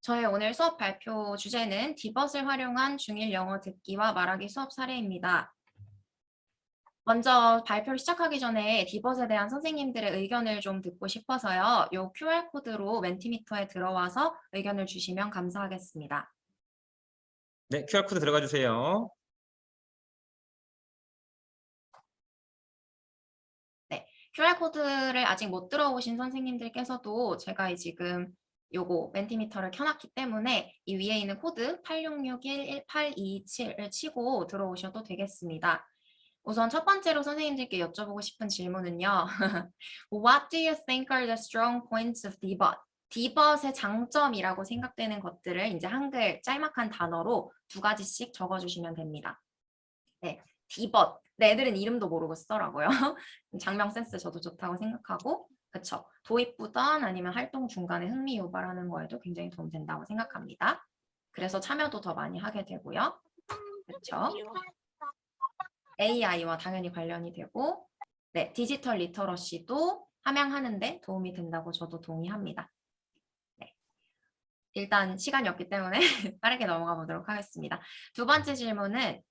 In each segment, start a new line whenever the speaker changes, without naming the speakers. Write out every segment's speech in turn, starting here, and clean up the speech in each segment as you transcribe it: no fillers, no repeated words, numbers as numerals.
저의 오늘 수업 발표 주제는 디벗을 활용한 중1 영어 듣기와 말하기 수업 사례입니다. 먼저 발표를 시작하기 전에 디벗에 대한 선생님들의 의견을 좀 듣고 싶어서요. 이 QR코드로 멘티미터에 들어와서 의견을 주시면 감사하겠습니다.
네, QR코드 들어가 주세요.
네, QR코드를 아직 못 들어오신 선생님들께서도 제가 지금 요거 멘티미터를 켜놨기 때문에 이 위에 있는 코드 8661-1827을 치고 들어오셔도 되겠습니다. 우선 첫 번째로 선생님들께 여쭤보고 싶은 질문은요. What do you think are the strong points of debut? debut의 장점이라고 생각되는 것들을 이제 한글 짤막한 단어로 2가지씩 적어주시면 됩니다. 네, debut. 네, 애들은 이름도 모르고 쓰더라고요. 장명 센스 저도 좋다고 생각하고, 그쵸. 도입부든 아니면 활동 중간에 흥미 유발하는 거에도 굉장히 도움된다고 생각합니다. 그래서 참여도 더 많이 하게 되고요. 그쵸. AI와 당연히 관련이 되고, 네, 디지털 리터러시도 함양하는데 도움이 된다고 저도 동의합니다. 네. 일단 시간이 없기 때문에 빠르게 넘어가 보도록 하겠습니다. 두 번째 질문은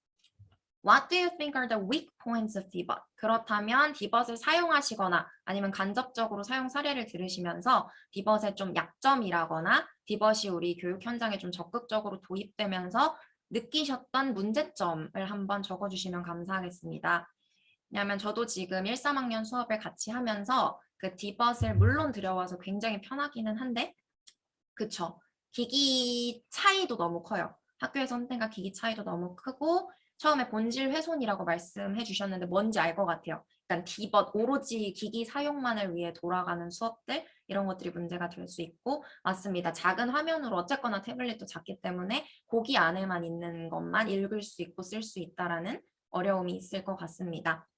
What do you think are the weak points of debut? 그렇다면 debut을 사용하시거나 아니면 간접적으로 사용 사례를 들으시면서 debut의 좀 약점이라거나 debut이 우리 교육 현장에 좀 적극적으로 도입되면서 느끼셨던 문제점을 한번 적어주시면 감사하겠습니다. 왜냐하면 저도 지금 1, 3학년 수업을 같이 하면서 그 debut을 물론 들여와서 굉장히 편하기는 한데 그쵸. 기기 차이도 너무 커요. 학교에서 선생과 기기 차이도 너무 크고 처음에 본질 훼손이라고 말씀해 주셨는데 뭔지 알 것 같아요. 일단 디벗 오로지 기기 사용만을 위해 돌아가는 수업들 이런 것들이 문제가 될 수 있고 맞습니다. 작은 화면으로 어쨌거나 태블릿도 작기 때문에 고기 안에만 있는 것만 읽을 수 있고 쓸 수 있다라는 어려움이 있을 것 같습니다.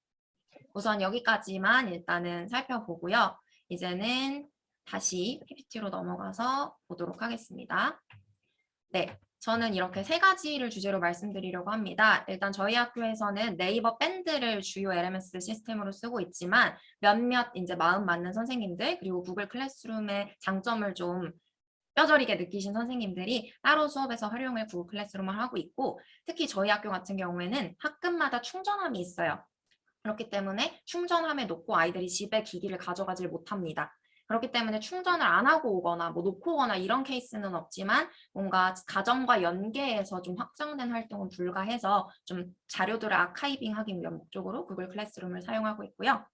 우선 여기까지만 일단은 살펴보고요. 이제는 다시 PPT로 넘어가서 보도록 하겠습니다. 네, 저는 이렇게 3가지를 주제로 말씀드리려고 합니다. 일단 저희 학교에서는 네이버 밴드를 주요 LMS 시스템으로 쓰고 있지만 몇몇 이제 마음 맞는 선생님들 그리고 구글 클래스룸의 장점을 좀 뼈저리게 느끼신 선생님들이 따로 수업에서 활용을 구글 클래스룸을 하고 있고 특히 저희 학교 같은 경우에는 학급마다 충전함이 있어요. 그렇기 때문에 충전함에 놓고 아이들이 집에 기기를 가져가질 못합니다. 그렇기 때문에 충전을 안 하고 오거나 뭐 놓고 오거나 이런 케이스는 없지만 뭔가 가정과 연계해서 좀 확장된 활동은 불가해서 좀 자료들을 아카이빙하기 위한 목적으로 구글 클래스룸을 사용하고 있고요.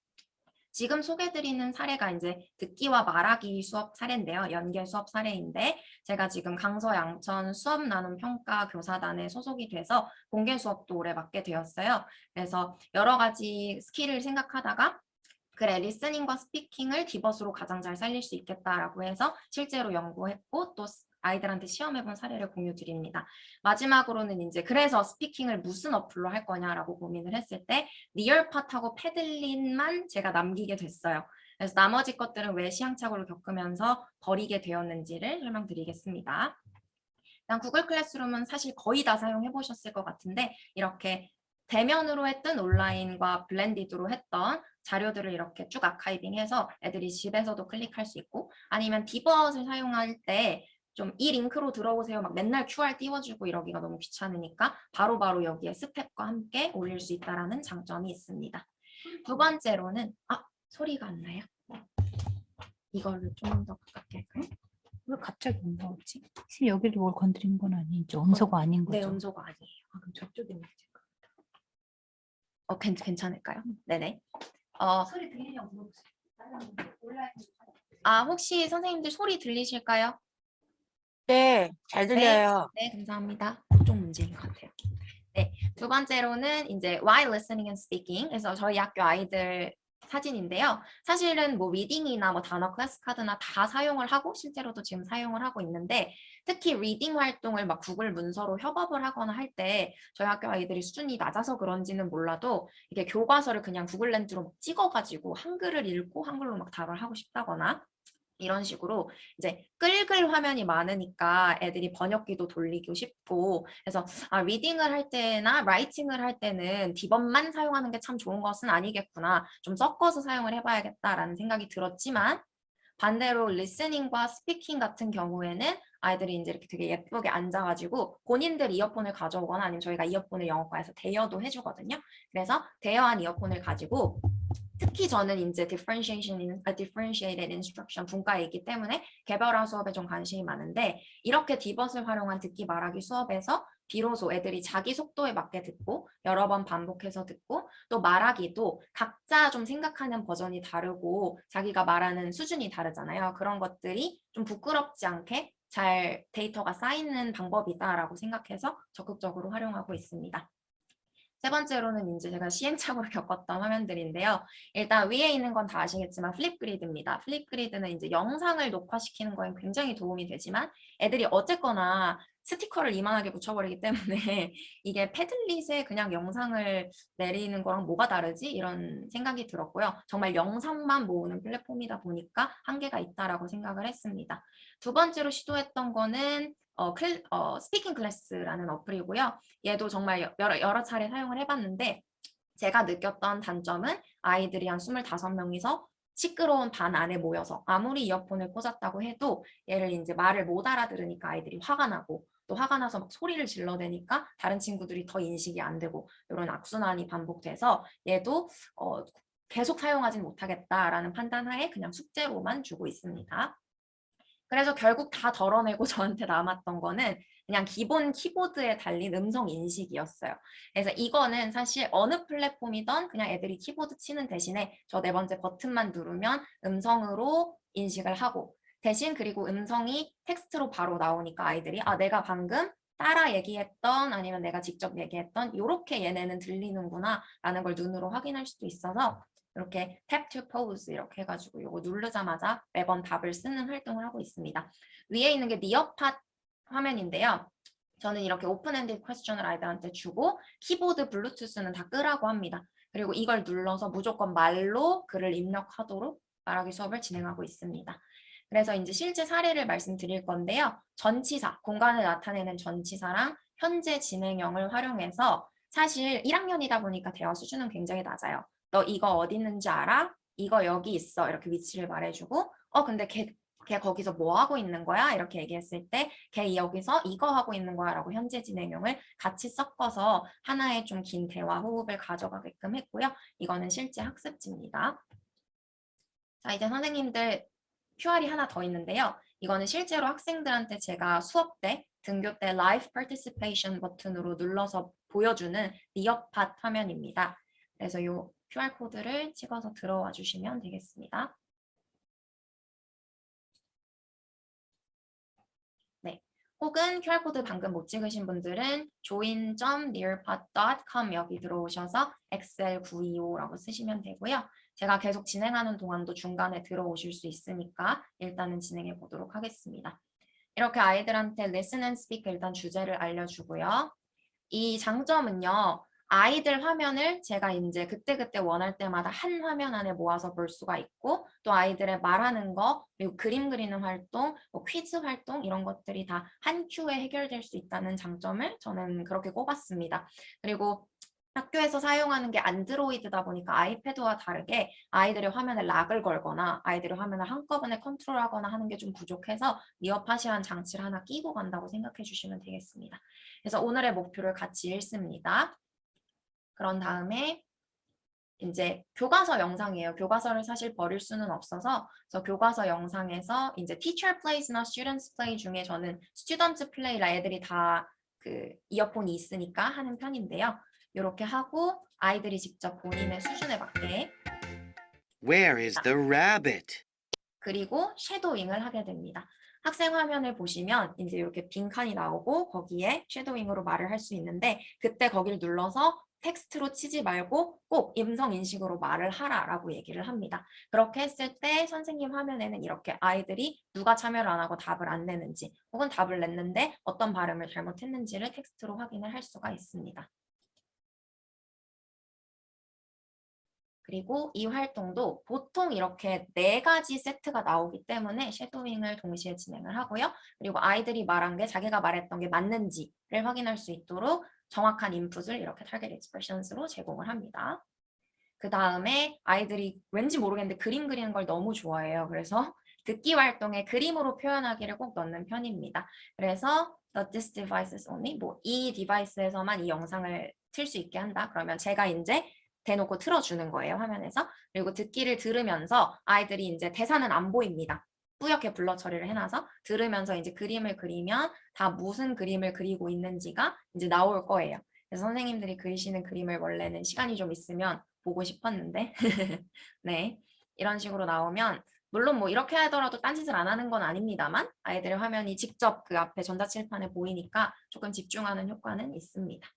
지금 소개드리는 사례가 이제 듣기와 말하기 수업 사례인데요. 연계 수업 사례인데 제가 지금 강서 양천 수업 나눔 평가 교사단에 소속이 돼서 공개 수업도 올해 맡게 되었어요. 그래서 여러 가지 스킬을 생각하다가 그래, 리스닝과 스피킹을 디벗으로 가장 잘 살릴 수 있겠다라고 해서 실제로 연구했고 또 아이들한테 시험해본 사례를 공유 드립니다. 마지막으로는 이제 그래서 스피킹을 무슨 어플로 할 거냐라고 고민을 했을 때 리얼팟하고 패들린만 제가 남기게 됐어요. 그래서 나머지 것들은 왜 시행착오를 겪으면서 버리게 되었는지를 설명드리겠습니다. 일단 구글 클래스룸은 사실 거의 다 사용해 보셨을 것 같은데 이렇게 대면으로 했던 온라인과 블렌디드로 했던 자료들을 이렇게 쭉 아카이빙해서 애들이 집에서도 클릭할 수 있고 아니면 디벗을 사용할 때 좀 이 링크로 들어오세요 막 맨날 QR 띄워주고 이러기가 너무 귀찮으니까 바로바로 여기에 스텝과 함께 올릴 수 있다는 장점이 있습니다. 두 번째로는 소리가 안 나요? 이걸로 좀 더 가깝게 할까요?
왜 갑자기 온거지? 지금 여기도 뭘 건드린 건 아니죠? 음소가 아닌 거죠?
네, 음소가 아니에요.
그럼 저쪽에 문제가.
괜찮을까요? 네네.
소리 들리냐고 물어보세요.
혹시 선생님들 소리 들리실까요?
네, 잘 들려요.
네, 감사합니다. 좀 문제인 것 같아요. 네, 두 번째로는 이제 Why Listening and Speaking. 그래서 저희 학교 아이들 사진인데요. 사실은 뭐 리딩이나 뭐 단어 클래스 카드나 다 사용을 하고 실제로도 지금 사용을 하고 있는데 특히 리딩 활동을 막 구글 문서로 협업을 하거나 할 때 저희 학교 아이들이 수준이 낮아서 그런지는 몰라도 이게 교과서를 그냥 구글 렌즈로 막 찍어가지고 한글을 읽고 한글로 막 답을 하고 싶다거나 이런 식으로 이제 끌글 화면이 많으니까 애들이 번역기도 돌리기 쉽고 그래서 리딩을 할 때나 라이팅을 할 때는 디벗만 사용하는 게 참 좋은 것은 아니겠구나 좀 섞어서 사용을 해봐야겠다라는 생각이 들었지만 반대로 리스닝과 스피킹 같은 경우에는 아이들이 이제 이렇게 되게 예쁘게 앉아가지고 본인들 이어폰을 가져오거나 아니면 저희가 이어폰을 영어과에서 대여도 해주거든요. 그래서 대여한 이어폰을 가지고 특히 저는 이제 differentiated instruction 분과이기 때문에 개별화 수업에 좀 관심이 많은데 이렇게 디벗을 활용한 듣기 말하기 수업에서 비로소 애들이 자기 속도에 맞게 듣고 여러 번 반복해서 듣고 또 말하기도 각자 좀 생각하는 버전이 다르고 자기가 말하는 수준이 다르잖아요. 그런 것들이 좀 부끄럽지 않게 잘 데이터가 쌓이는 방법이다라고 생각해서 적극적으로 활용하고 있습니다. 세 번째로는 이제 제가 시행착오를 겪었던 화면들인데요. 일단 위에 있는 건 다 아시겠지만 플립그리드입니다. 플립그리드는 이제 영상을 녹화시키는 거에 굉장히 도움이 되지만 애들이 어쨌거나 스티커를 이만하게 붙여버리기 때문에 이게 패들릿에 그냥 영상을 내리는 거랑 뭐가 다르지? 이런 생각이 들었고요. 정말 영상만 모으는 플랫폼이다 보니까 한계가 있다라고 생각을 했습니다. 두 번째로 시도했던 거는 스피킹 클래스라는 어플이고요. 얘도 정말 여러 차례 사용을 해봤는데 제가 느꼈던 단점은 아이들이 한 25명이서 시끄러운 반 안에 모여서 아무리 이어폰을 꽂았다고 해도 얘를 이제 말을 못 알아들으니까 아이들이 화가 나고 또 화가 나서 막 소리를 질러대니까 다른 친구들이 더 인식이 안 되고 이런 악순환이 반복돼서 얘도 계속 사용하진 못하겠다라는 판단하에 그냥 숙제로만 주고 있습니다. 그래서 결국 다 덜어내고 저한테 남았던 거는 그냥 기본 키보드에 달린 음성 인식이었어요. 그래서 이거는 사실 어느 플랫폼이든 그냥 애들이 키보드 치는 대신에 저 네 번째 버튼만 누르면 음성으로 인식을 하고 대신 그리고 음성이 텍스트로 바로 나오니까 아이들이 아 내가 방금 따라 얘기했던 아니면 내가 직접 얘기했던 이렇게 얘네는 들리는구나 라는 걸 눈으로 확인할 수도 있어서 이렇게 tap to pause 이렇게 해가지고 이거 누르자마자 매번 답을 쓰는 활동을 하고 있습니다. 위에 있는 게 니어팟 화면인데요. 저는 이렇게 오픈엔드 퀘스천을 아이들한테 주고 키보드 블루투스는 다 끄라고 합니다. 그리고 이걸 눌러서 무조건 말로 글을 입력하도록 말하기 수업을 진행하고 있습니다. 그래서 이제 실제 사례를 말씀드릴 건데요. 전치사, 공간을 나타내는 전치사랑 현재 진행형을 활용해서 사실 1학년이다 보니까 대화 수준은 굉장히 낮아요. 너 이거 어디 있는지 알아? 이거 여기 있어. 이렇게 위치를 말해주고 근데 걔 거기서 뭐 하고 있는 거야? 이렇게 얘기했을 때 걔 여기서 이거 하고 있는 거야 라고 현재 진행형을 같이 섞어서 하나의 좀 긴 대화 호흡을 가져가게끔 했고요. 이거는 실제 학습지입니다. 자, 이제 선생님들 QR이 하나 더 있는데요. 이거는 실제로 학생들한테 제가 수업 때 등교 때 라이브 파티시페이션 버튼으로 눌러서 보여주는 니어팟 화면입니다. 그래서 이 QR코드를 찍어서 들어와 주시면 되겠습니다. 네. 혹은 QR코드 방금 못 찍으신 분들은 join.nearpod.com 여기 들어오셔서 excel925라고 쓰시면 되고요. 제가 계속 진행하는 동안도 중간에 들어오실 수 있으니까 일단은 진행해 보도록 하겠습니다. 이렇게 아이들한테 listen and speak 일단 주제를 알려주고요. 이 장점은요. 아이들 화면을 제가 이제 그때그때 원할 때마다 한 화면 안에 모아서 볼 수가 있고 또 아이들의 말하는 거 그리고 그림 그리는 활동, 뭐 퀴즈 활동 이런 것들이 다 한 큐에 해결될 수 있다는 장점을 저는 그렇게 꼽았습니다. 그리고 학교에서 사용하는 게 안드로이드다 보니까 아이패드와 다르게 아이들의 화면에 락을 걸거나 아이들의 화면을 한꺼번에 컨트롤하거나 하는 게 좀 부족해서 니어팟이라는 장치를 하나 끼고 간다고 생각해 주시면 되겠습니다. 그래서 오늘의 목표를 같이 읽습니다. 그런 다음에 이제 교과서 영상이에요. 교과서를 사실 버릴 수는 없어서 그래서 교과서 영상에서 이제 teacher plays나 students play 중에 저는 students play라 애들이 다 그 이어폰이 있으니까 하는 편인데요. 이렇게 하고 아이들이 직접 본인의 수준에 맞게
Where is the rabbit?
그리고 섀도잉을 하게 됩니다. 학생 화면을 보시면 이제 이렇게 빈 칸이 나오고 거기에 섀도잉으로 말을 할 수 있는데 그때 거길 눌러서 텍스트로 치지 말고 꼭 음성 인식으로 말을 하라라고 얘기를 합니다. 그렇게 했을 때 선생님 화면에는 이렇게 아이들이 누가 참여를 안 하고 답을 안 내는지 혹은 답을 냈는데 어떤 발음을 잘못했는지를 텍스트로 확인을 할 수가 있습니다. 그리고 이 활동도 보통 이렇게 4가지 세트가 나오기 때문에 섀도잉을 동시에 진행을 하고요. 그리고 아이들이 말한 게 자기가 말했던 게 맞는지를 확인할 수 있도록 정확한 인풋을 이렇게 타겟 익스프레션스로 제공을 합니다. 그 다음에 아이들이 왠지 모르겠는데 그림 그리는 걸 너무 좋아해요. 그래서 듣기 활동에 그림으로 표현하기를 꼭 넣는 편입니다. 그래서 this devices only, 뭐 이 디바이스에서만 이 영상을 틀 수 있게 한다. 그러면 제가 이제 대놓고 틀어주는 거예요, 화면에서. 그리고 듣기를 들으면서 아이들이 이제 대사는 안 보입니다. 뿌옇게 블러 처리를 해놔서 들으면서 이제 그림을 그리면 다 무슨 그림을 그리고 있는지가 이제 나올 거예요. 그래서 선생님들이 그리시는 그림을 원래는 시간이 좀 있으면 보고 싶었는데 네, 이런 식으로 나오면 물론 뭐 이렇게 하더라도 딴짓을 안 하는 건 아닙니다만 아이들의 화면이 직접 그 앞에 전자칠판에 보이니까 조금 집중하는 효과는 있습니다.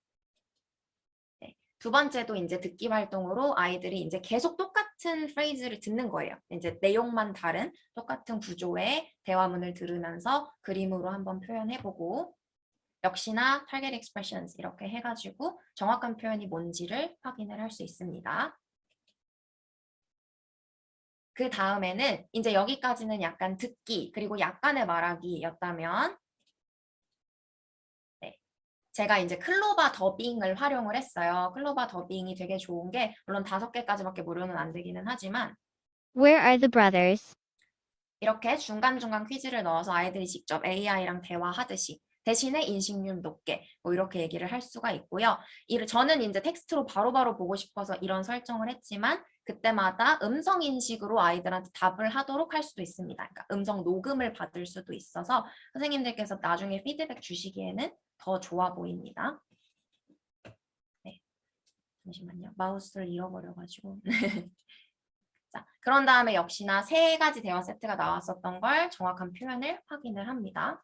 네, 두 번째도 이제 듣기 활동으로 아이들이 이제 계속 똑같은 프레이즈를 듣는 거예요. 이제 내용만 다른 똑같은 구조의 대화문을 들으면서 그림으로 한번 표현해보고 역시나 target expressions 이렇게 해가지고 정확한 표현이 뭔지를 확인을 할 수 있습니다. 그 다음에는 이제 여기까지는 약간 듣기 그리고 약간의 말하기였다면 네, 제가 이제 클로바 더빙을 활용을 했어요. 클로바 더빙이 되게 좋은 게 물론 5개까지밖에 무료는 안 되기는 하지만
Where are the brothers?
이렇게 중간중간 퀴즈를 넣어서 아이들이 직접 AI랑 대화하듯이 대신에 인식률 높게 뭐 이렇게 얘기를 할 수가 있고요. 저는 이제 텍스트로 바로바로 보고 싶어서 이런 설정을 했지만 그때마다 음성 인식으로 아이들한테 답을 하도록 할 수도 있습니다. 그러니까 음성 녹음을 받을 수도 있어서 선생님들께서 나중에 피드백 주시기에는 더 좋아 보입니다. 네, 잠시만요. 마우스를 잃어버려가지고. 자, 그런 다음에 역시나 3가지 대화 세트가 나왔었던 걸 정확한 표현을 확인을 합니다.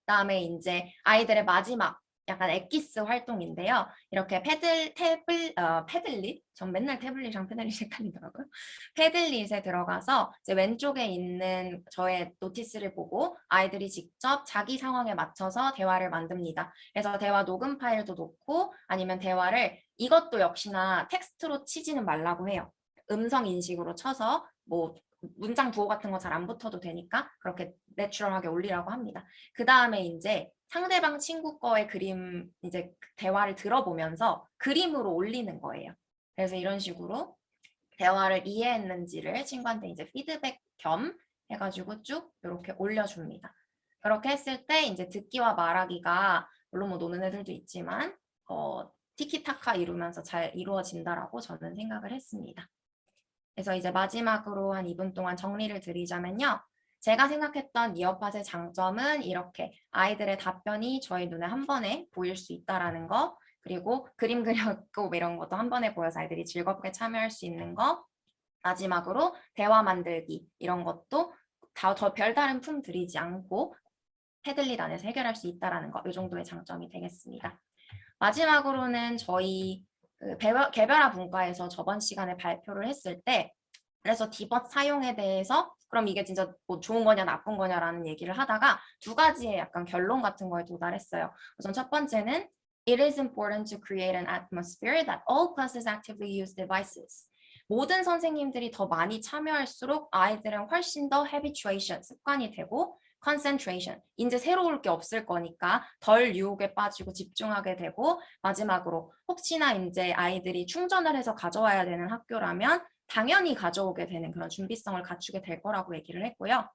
그다음에 이제 아이들의 마지막 약간 엑기스 활동인데요. 이렇게 패들릿? 전 맨날 태블릿이랑 패들릿 헷갈리더라고요. 패들릿에 들어가서 이제 왼쪽에 있는 저의 노티스를 보고 아이들이 직접 자기 상황에 맞춰서 대화를 만듭니다. 그래서 대화 녹음 파일도 놓고 아니면 대화를 이것도 역시나 텍스트로 치지는 말라고 해요. 음성 인식으로 쳐서 뭐 문장 부호 같은 거 잘 안 붙어도 되니까 그렇게 내추럴하게 올리라고 합니다. 그 다음에 이제 상대방 친구 거의 그림 이제 대화를 들어보면서 그림으로 올리는 거예요. 그래서 이런 식으로 대화를 이해했는지를 친구한테 이제 피드백 겸 해가지고 쭉 이렇게 올려줍니다. 그렇게 했을 때 이제 듣기와 말하기가 물론 뭐 노는 애들도 있지만 티키타카 이루면서 잘 이루어진다라고 저는 생각을 했습니다. 그래서 이제 마지막으로 한 2분 동안 정리를 드리자면요. 제가 생각했던 이어팟의 장점은 이렇게 아이들의 답변이 저희 눈에 한 번에 보일 수 있다라는 거, 그리고 그림 그렸고 이런 것도 한 번에 보여서 아이들이 즐겁게 참여할 수 있는 거, 마지막으로 대화 만들기 이런 것도 더 별다른 품 들이지 않고 패들릿 안에서 해결할 수 있다라는 거, 이 정도의 장점이 되겠습니다. 마지막으로는 저희 개별화 분과에서 저번 시간에 발표를 했을 때 그래서 디벗 사용에 대해서 그럼 이게 진짜 뭐 좋은 거냐 나쁜 거냐라는 얘기를 하다가 2가지의 약간 결론 같은 거에 도달했어요. 우선 첫 번째는 It is important to create an atmosphere that all classes actively use devices. 모든 선생님들이 더 많이 참여할수록 아이들은 훨씬 더 habituation, 습관이 되고 concentration, 이제 새로울 게 없을 거니까 덜 유혹에 빠지고 집중하게 되고 마지막으로 혹시나 이제 아이들이 충전을 해서 가져와야 되는 학교라면 당연히 가져오게 되는 그런 준비성을 갖추게 될 거라고 얘기를 했고요.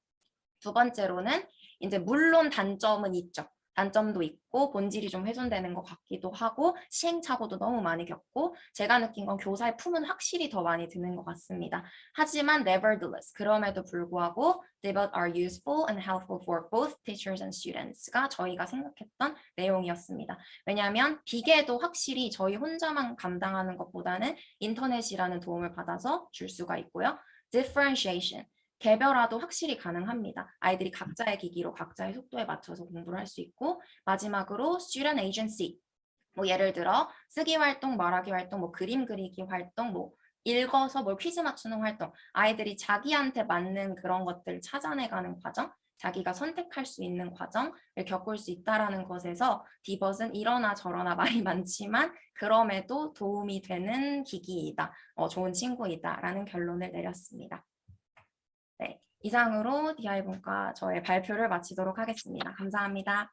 2번째로는 이제 물론 단점은 있죠. 단점도 있고 본질이 좀 훼손되는 것 같기도 하고 시행착오도 너무 많이 겪고 제가 느낀 건 교사의 품은 확실히 더 많이 드는 것 같습니다. 하지만 nevertheless 그럼에도 불구하고 debut are useful and helpful for both teachers and students가 저희가 생각했던 내용이었습니다. 왜냐하면 비계도 확실히 저희 혼자만 감당하는 것보다는 인터넷이라는 도움을 받아서 줄 수가 있고요. differentiation 개별화도 확실히 가능합니다. 아이들이 각자의 기기로 각자의 속도에 맞춰서 공부를 할 수 있고 마지막으로 student agency 뭐 예를 들어 쓰기 활동, 말하기 활동, 뭐 그림 그리기 활동, 뭐 읽어서 뭘 퀴즈 맞추는 활동 아이들이 자기한테 맞는 그런 것들을 찾아내가는 과정 자기가 선택할 수 있는 과정을 겪을 수 있다는 것에서 디벗은 이러나 저러나 말이 많지만 그럼에도 도움이 되는 기기이다. 좋은 친구이다 라는 결론을 내렸습니다. 네, 이상으로 DI분과 저의 발표를 마치도록 하겠습니다. 감사합니다.